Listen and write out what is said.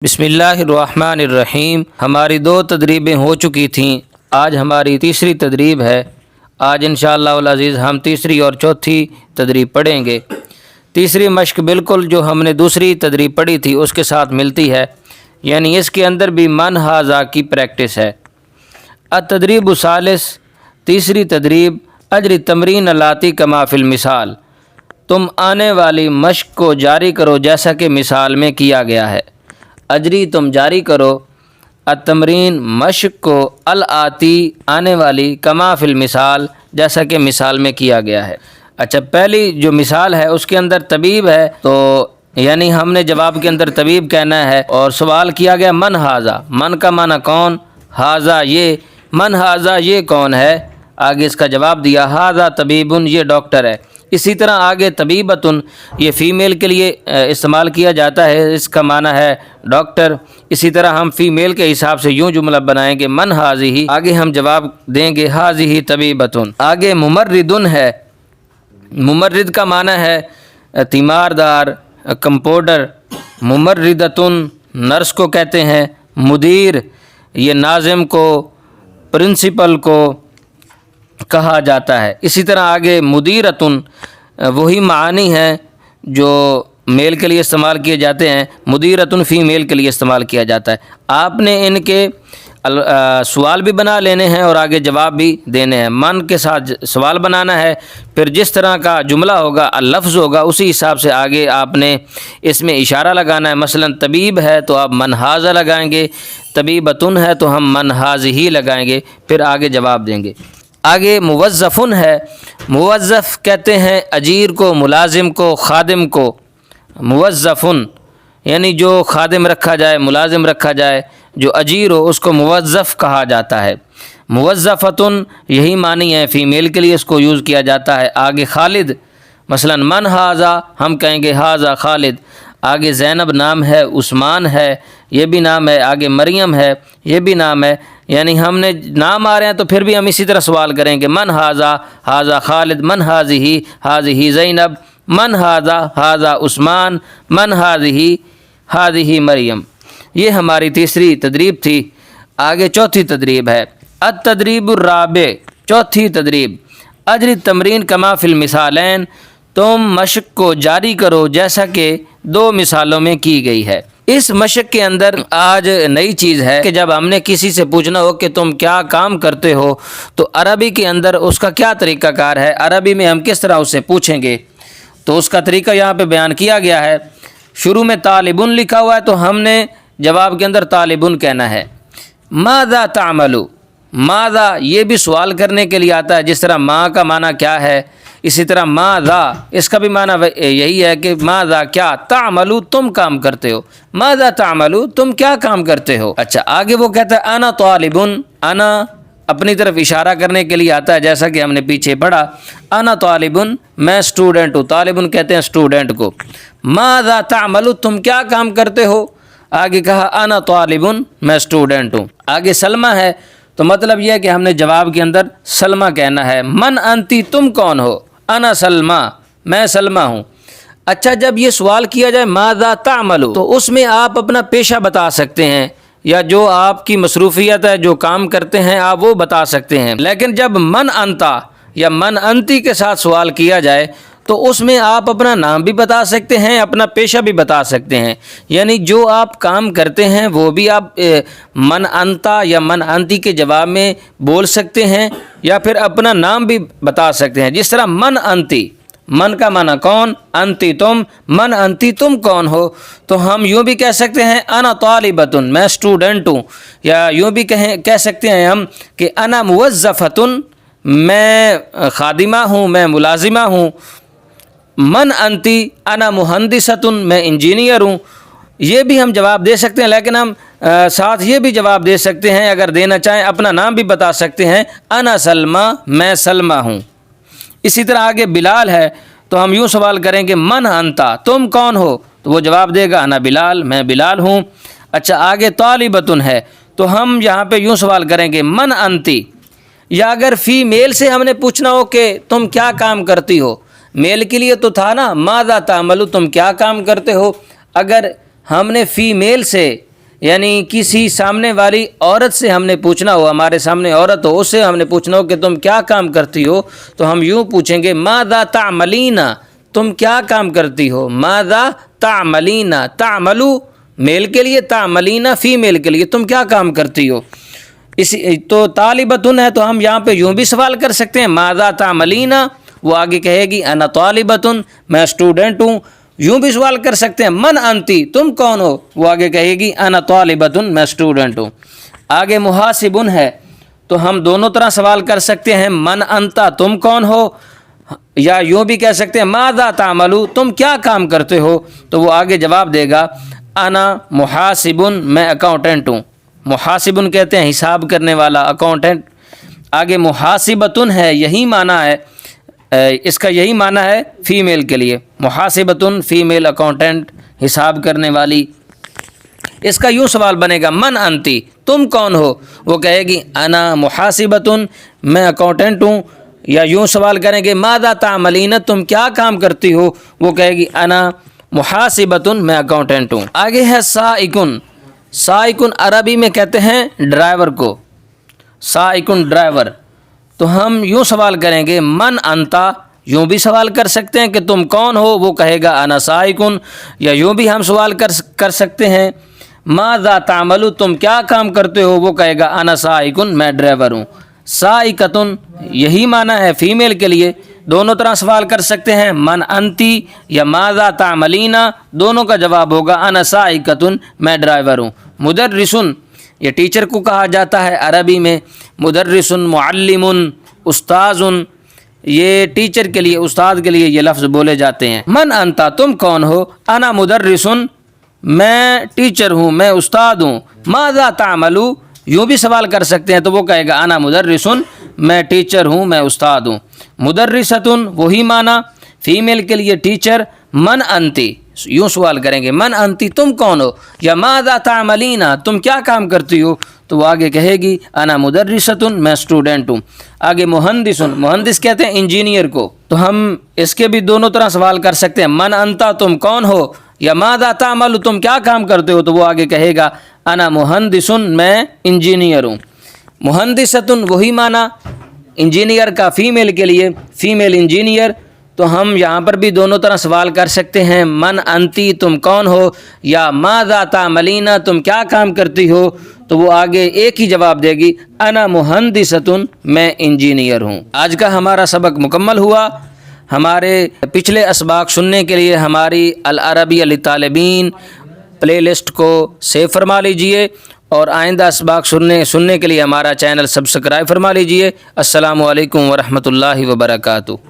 بسم اللہ الرحمن الرحیم۔ ہماری 2 تدریبیں ہو چکی تھیں، آج ہماری تیسری تدریب ہے۔ آج انشاءاللہ العزیز ہم تیسری اور چوتھی تدریب پڑھیں گے۔ تیسری مشق بالکل جو ہم نے دوسری تدریب پڑھی تھی اس کے ساتھ ملتی ہے، یعنی اس کے اندر بھی من ہاذا کی پریکٹس ہے۔ التدریب الثالث، تیسری تدریب، اجری تمرین اللاتی کما فی المثال، تم آنے والی مشق کو جاری کرو جیسا کہ مثال میں کیا گیا ہے۔ اجری تم جاری کرو، التمرین مشق کو، الآتی آنے والی، کما فی المثال جیسا کہ مثال میں کیا گیا ہے۔ اچھا، پہلی جو مثال ہے اس کے اندر طبیب ہے، تو یعنی ہم نے جواب کے اندر طبیب کہنا ہے، اور سوال کیا گیا من ہاذا، من کا معنی کون، ہاذا یہ، من ہاذا یہ کون ہے، آگے اس کا جواب دیا ہاذا طبیبن، یہ ڈاکٹر ہے۔ اسی طرح آگے طبیبتن، یہ فیمیل کے لیے استعمال کیا جاتا ہے، اس کا معنی ہے ڈاکٹر۔ اسی طرح ہم فیمیل کے حساب سے یوں جملہ بنائیں گے من ہاذہ، آگے ہم جواب دیں گے ہاذہ طبیبتن۔ آگے ممرضن ہے، ممرض کا معنی ہے تیماردار، کمپاؤنڈر۔ ممرضتن نرس کو کہتے ہیں۔ مدیر یہ ناظم کو، پرنسپل کو کہا جاتا ہے۔ اسی طرح آگے مدیرتن، وہی معانی ہیں جو میل کے لیے استعمال کیے جاتے ہیں، مدیرتن فیمیل کے لیے استعمال کیا جاتا ہے۔ آپ نے ان کے سوال بھی بنا لینے ہیں اور آگے جواب بھی دینے ہیں۔ من کے ساتھ سوال بنانا ہے، پھر جس طرح کا جملہ ہوگا، لفظ ہوگا، اسی حساب سے آگے آپ نے اس میں اشارہ لگانا ہے۔ مثلا طبیب ہے تو آپ من ہاذا لگائیں گے، طبیبتن ہے تو ہم من ہاذہ لگائیں گے، پھر آگے جواب دیں گے۔ آگے موظفن ہے، موظف کہتے ہیں اجیر کو، ملازم کو، خادم کو۔ موظفن یعنی جو خادم رکھا جائے، ملازم رکھا جائے، جو اجیر ہو اس کو موظف کہا جاتا ہے۔ موظفتن یہی معنی ہے، فیمیل کے لیے اس کو یوز کیا جاتا ہے۔ آگے خالد، مثلا من ہاذا ہم کہیں گے ہاذا خالد۔ آگے زینب نام ہے، عثمان ہے یہ بھی نام ہے، آگے مریم ہے یہ بھی نام ہے، یعنی ہم نے نام آ رہے ہیں تو پھر بھی ہم اسی طرح سوال کریں گے من ہاذا، ہاذا خالد، من ہاذہ، ہاذہ زینب، من ہاذا، ہاذا عثمان، من ہاذہ، ہاذہ مریم۔ یہ ہماری تیسری تدریب تھی۔ آگے چوتھی تدریب ہے التدریب الرابع، چوتھی تدریب، اجری تمرین کما فی المثالین، تم مشق کو جاری کرو جیسا کہ 2 مثالوں میں کی گئی ہے۔ اس مشق کے اندر آج نئی چیز ہے کہ جب ہم نے کسی سے پوچھنا ہو کہ تم کیا کام کرتے ہو، تو عربی کے اندر اس کا کیا طریقہ کار ہے، عربی میں ہم کس طرح اس سے پوچھیں گے، تو اس کا طریقہ یہاں پہ بیان کیا گیا ہے۔ شروع میں طالبن لکھا ہوا ہے تو ہم نے جواب کے اندر طالبن کہنا ہے۔ ماذا تعمل، ماذا یہ بھی سوال کرنے کے لیے آتا ہے، جس طرح ماں کا معنی کیا ہے، اسی طرح ماذا اس کا بھی معنی یہی ہے کہ ماذا کیا، تعمل تم کام کرتے ہو، ماذا تعمل تم کیا کام کرتے ہو۔ اچھا، آگے وہ کہتا ہے انا طالبن، انا اپنی طرف اشارہ کرنے کے لیے آتا ہے، جیسا کہ ہم نے پیچھے پڑھا، انا طالبن میں اسٹوڈنٹ ہوں، طالبن کہتے ہیں اسٹوڈنٹ کو۔ ماذا تعمل تم کیا کام کرتے ہو، آگے کہا انا طالبن میں اسٹوڈنٹ ہوں۔ آگے سلمہ ہے تو مطلب یہ ہے کہ ہم نے جواب کے اندر سلمہ کہنا ہے۔ من انتی تم کون ہو، انا سلمہ میں سلمہ ہوں۔ اچھا، جب یہ سوال کیا جائے ماذا تعمل تو اس میں آپ اپنا پیشہ بتا سکتے ہیں، یا جو آپ کی مصروفیت ہے، جو کام کرتے ہیں آپ وہ بتا سکتے ہیں۔ لیکن جب من انتا یا من انتی کے ساتھ سوال کیا جائے تو اس میں آپ اپنا نام بھی بتا سکتے ہیں، اپنا پیشہ بھی بتا سکتے ہیں، یعنی جو آپ کام کرتے ہیں وہ بھی آپ من انتا یا من انتی کے جواب میں بول سکتے ہیں، یا پھر اپنا نام بھی بتا سکتے ہیں۔ جس طرح من انتی، من کا معنی کون، انتی تم، من انتی تم کون ہو، تو ہم یوں بھی کہہ سکتے ہیں انا طالبتن میں اسٹوڈنٹ ہوں، یا یوں بھی کہہ سکتے ہیں ہم کہ انا موظفتن میں خادمہ ہوں، میں ملازمہ ہوں۔ من انتی انا مہندستن میں انجینئر ہوں، یہ بھی ہم جواب دے سکتے ہیں، لیکن ہم ساتھ یہ بھی جواب دے سکتے ہیں، اگر دینا چاہیں اپنا نام بھی بتا سکتے ہیں، انا سلمہ میں سلمہ ہوں۔ اسی طرح آگے بلال ہے تو ہم یوں سوال کریں کہ من انتا تم کون ہو، تو وہ جواب دے گا انا بلال میں بلال ہوں۔ اچھا، آگے طالبتن ہے تو ہم یہاں پہ یوں سوال کریں کہ من انتی، یا اگر فی میل سے ہم نے پوچھنا ہو کہ تم کیا کام کرتی ہو، میل کے لیے تو تھا نا ماذا تعمل تم کیا کام کرتے ہو، اگر ہم نے فی میل سے یعنی کسی سامنے والی عورت سے ہم نے پوچھنا ہو، ہمارے سامنے عورت ہو، اس سے ہم نے پوچھنا ہو کہ تم کیا کام کرتی ہو، تو ہم یوں پوچھیں گے ماذا تعملین، تم کیا کام کرتی ہو، ماذا تعملین، تعملو میل کے لیے، تعملین فیمیل کے لیے، تم کیا کام کرتی ہو۔ اسی تو طالبتن ہے تو ہم یہاں پہ یوں بھی سوال کر سکتے ہیں ماذا تعملین، وہ آگے کہے گی انا طالبتن، میں اسٹوڈنٹ ہوں۔ یوں بھی سوال کر سکتے ہیں من انتی، تم کون ہو، وہ آگے کہے گی انا طالبتن، میں اسٹوڈنٹ ہوں۔ آگے محاسبن ہے تو ہم دونوں طرح سوال کر سکتے ہیں من انتا، تم کون ہو، یا یوں بھی کہہ سکتے ہیں ماذا تعملو، تم کیا کام کرتے ہو، تو وہ آگے جواب دے گا انا محاسبن، میں اکاؤنٹنٹ ہوں۔ محاسبن کہتے ہیں حساب کرنے والا، اکاؤنٹنٹ۔ آگے محاسبتن ہے، یہی معنی ہے، اس کا یہی معنی ہے فیمیل کے لیے، محاسبتن فیمیل اکاؤنٹنٹ، حساب کرنے والی۔ اس کا یوں سوال بنے گا من انتی، تم کون ہو، وہ کہے گی انا محاسبتن، میں اکاؤنٹنٹ ہوں۔ یا یوں سوال کریں گے ماذا تعملین، تم کیا کام کرتی ہو، وہ کہے گی انا محاسبتن، میں اکاؤنٹنٹ ہوں۔ آگے ہے سائقن۔ سائقن عربی میں کہتے ہیں ڈرائیور کو، سائقن ڈرائیور۔ تو ہم یوں سوال کریں گے من انتا، یوں بھی سوال کر سکتے ہیں کہ تم کون ہو، وہ کہے گا انا سائقن۔ یا یوں بھی ہم سوال کر سکتے ہیں ماذا تعملو، تم کیا کام کرتے ہو، وہ کہے گا انا سائقن، میں ڈرائیور ہوں۔ سائقتن یہی معنی ہے فیمیل کے لیے، دونوں طرح سوال کر سکتے ہیں من انتی یا ماذا تعملین، دونوں کا جواب ہوگا انا سائقتن، میں ڈرائیور ہوں۔ مدرسن، یہ ٹیچر کو کہا جاتا ہے عربی میں، مدرسن، معلم، استاذ، یہ ٹیچر کے لیے، استاد کے لیے یہ لفظ بولے جاتے ہیں۔ من انتا، تم کون ہو، انا مدرسن، میں ٹیچر ہوں، میں استاد ہوں۔ ماذا تعملو، یوں بھی سوال کر سکتے ہیں تو وہ کہے گا انا مدرسن، میں ٹیچر ہوں، میں استاد ہوں۔ مدرستن وہی معنی فیمیل کے لیے ٹیچر۔ من انتی، یوں سوال کریں گے من انتی، تم کون ہو، یا ماذا تعملین، تم کیا کام کرتی ہو، تو وہ آگے کہے گی انا مدرستن، میں اسٹوڈنٹ ہوں۔ آگے مہندسن، مہندس کہتے ہیں انجینئر کو، تو ہم اس کے بھی دونوں طرح سوال کر سکتے ہیں من انتا، تم کون ہو، یا ماذا تعمل، تم کیا کام کرتے ہو، تو وہ آگے کہے گا انا مہندسن، میں انجینئر ہوں۔ مہندستن وہی معنی انجینئر کا فیمیل کے لیے، فیمیل انجینئر۔ تو ہم یہاں پر بھی دونوں طرح سوال کر سکتے ہیں من انتی، تم کون ہو، یا ماذا تعملین، تم کیا کام کرتی ہو، تو وہ آگے ایک ہی جواب دے گی انا مہندستن، میں انجینئر ہوں۔ آج کا ہمارا سبق مکمل ہوا۔ ہمارے پچھلے اسباق سننے کے لیے ہماری العربیہ للطالبین پلے لسٹ کو سیو فرما لیجئے، اور آئندہ اسباق سننے کے لیے ہمارا چینل سبسکرائب فرما لیجئے۔ السلام علیکم ورحمۃ اللہ وبرکاتہ۔